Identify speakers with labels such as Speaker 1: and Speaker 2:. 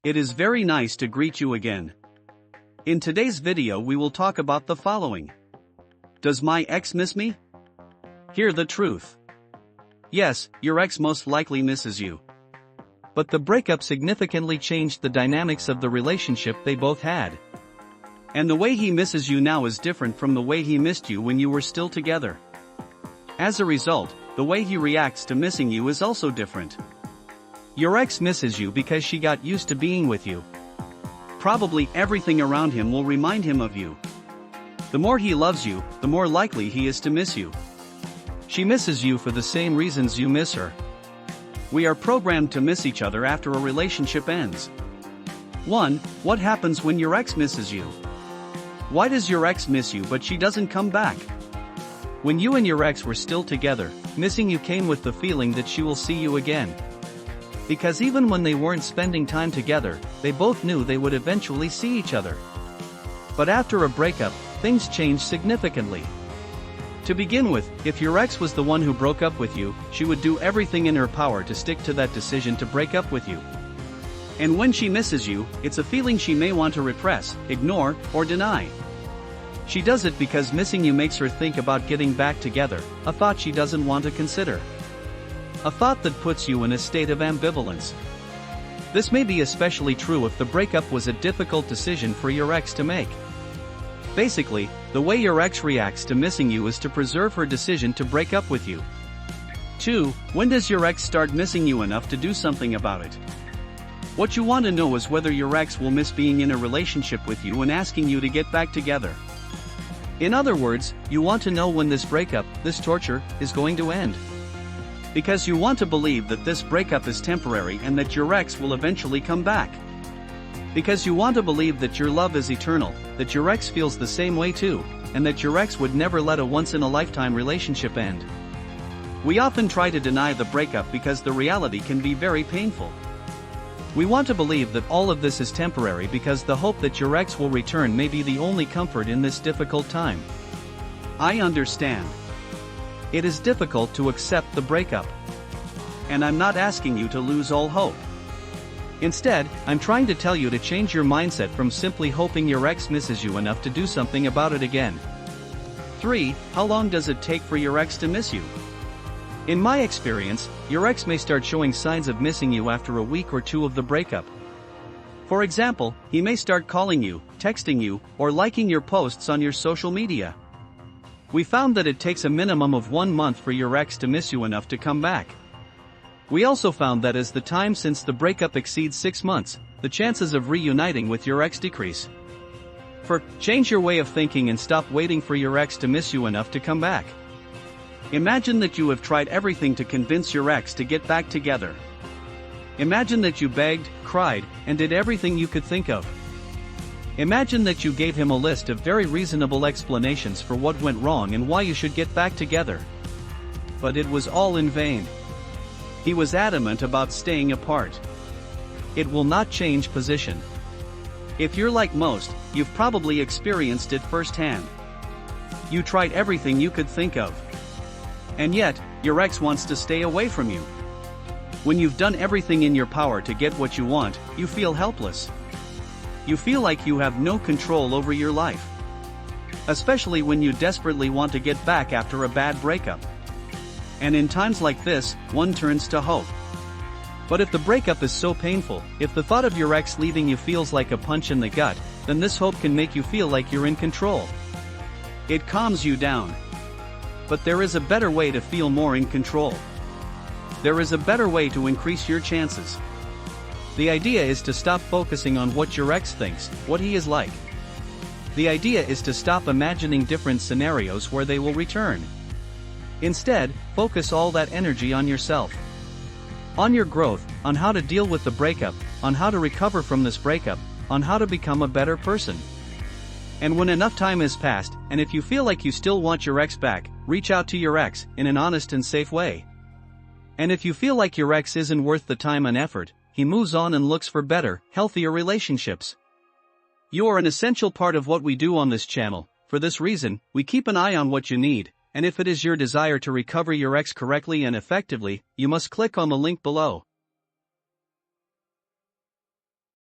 Speaker 1: It is very nice to greet you again. In today's video we will talk about the following. Does my ex miss me? Hear the truth. Yes, your ex most likely misses you. But the breakup significantly changed the dynamics of the relationship they both had. And the way he misses you now is different from the way he missed you when you were still together. As a result, the way he reacts to missing you is also different. Your ex misses you because she got used to being with you. Probably everything around him will remind him of you. The more he loves you, the more likely he is to miss you. She misses you for the same reasons you miss her. We are programmed to miss each other after a relationship ends. 1. What happens when your ex misses you? Why does your ex miss you but she doesn't come back? When you and your ex were still together, missing you came with the feeling that she will see you again. Because even when they weren't spending time together, they both knew they would eventually see each other. But after a breakup, things changed significantly. To begin with, if your ex was the one who broke up with you, she would do everything in her power to stick to that decision to break up with you. And when she misses you, it's a feeling she may want to repress, ignore, or deny. She does it because missing you makes her think about getting back together, a thought she doesn't want to consider. A thought that puts you in a state of ambivalence. This may be especially true if the breakup was a difficult decision for your ex to make. Basically, the way your ex reacts to missing you is to preserve her decision to break up with you. 2. When does your ex start missing you enough to do something about it? What you want to know is whether your ex will miss being in a relationship with you and asking you to get back together. In other words, you want to know when this breakup, this torture, is going to end. Because you want to believe that this breakup is temporary and that your ex will eventually come back. Because you want to believe that your love is eternal, that your ex feels the same way too, and that your ex would never let a once-in-a-lifetime relationship end. We often try to deny the breakup because the reality can be very painful. We want to believe that all of this is temporary because the hope that your ex will return may be the only comfort in this difficult time. I understand. It is difficult to accept the breakup. And I'm not asking you to lose all hope. Instead, I'm trying to tell you to change your mindset from simply hoping your ex misses you enough to do something about it again. 3. How long does it take for your ex to miss you? In my experience, your ex may start showing signs of missing you after a week or two of the breakup. For example, he may start calling you, texting you, or liking your posts on your social media. We found that it takes a minimum of 1 month for your ex to miss you enough to come back. We also found that as the time since the breakup exceeds 6 months, the chances of reuniting with your ex decrease. Change your way of thinking and stop waiting for your ex to miss you enough to come back. Imagine that you have tried everything to convince your ex to get back together. Imagine that you begged, cried, and did everything you could think of. Imagine that you gave him a list of very reasonable explanations for what went wrong and why you should get back together. But it was all in vain. He was adamant about staying apart. It will not change position. If you're like most, you've probably experienced it firsthand. You tried everything you could think of. And yet, your ex wants to stay away from you. When you've done everything in your power to get what you want, you feel helpless. You feel like you have no control over your life. Especially when you desperately want to get back after a bad breakup. And in times like this, one turns to hope. But if the breakup is so painful, if the thought of your ex leaving you feels like a punch in the gut, then this hope can make you feel like you're in control. It calms you down. But there is a better way to feel more in control. There is a better way to increase your chances. The idea is to stop focusing on what your ex thinks, what he is like. The idea is to stop imagining different scenarios where they will return. Instead, focus all that energy on yourself. On your growth, on how to deal with the breakup, on how to recover from this breakup, on how to become a better person. And when enough time has passed, and if you feel like you still want your ex back, reach out to your ex in an honest and safe way. And if you feel like your ex isn't worth the time and effort, he moves on and looks for better, healthier relationships. You are an essential part of what we do on this channel. For this reason, we keep an eye on what you need, and if it is your desire to recover your ex correctly and effectively, you must click on the link below.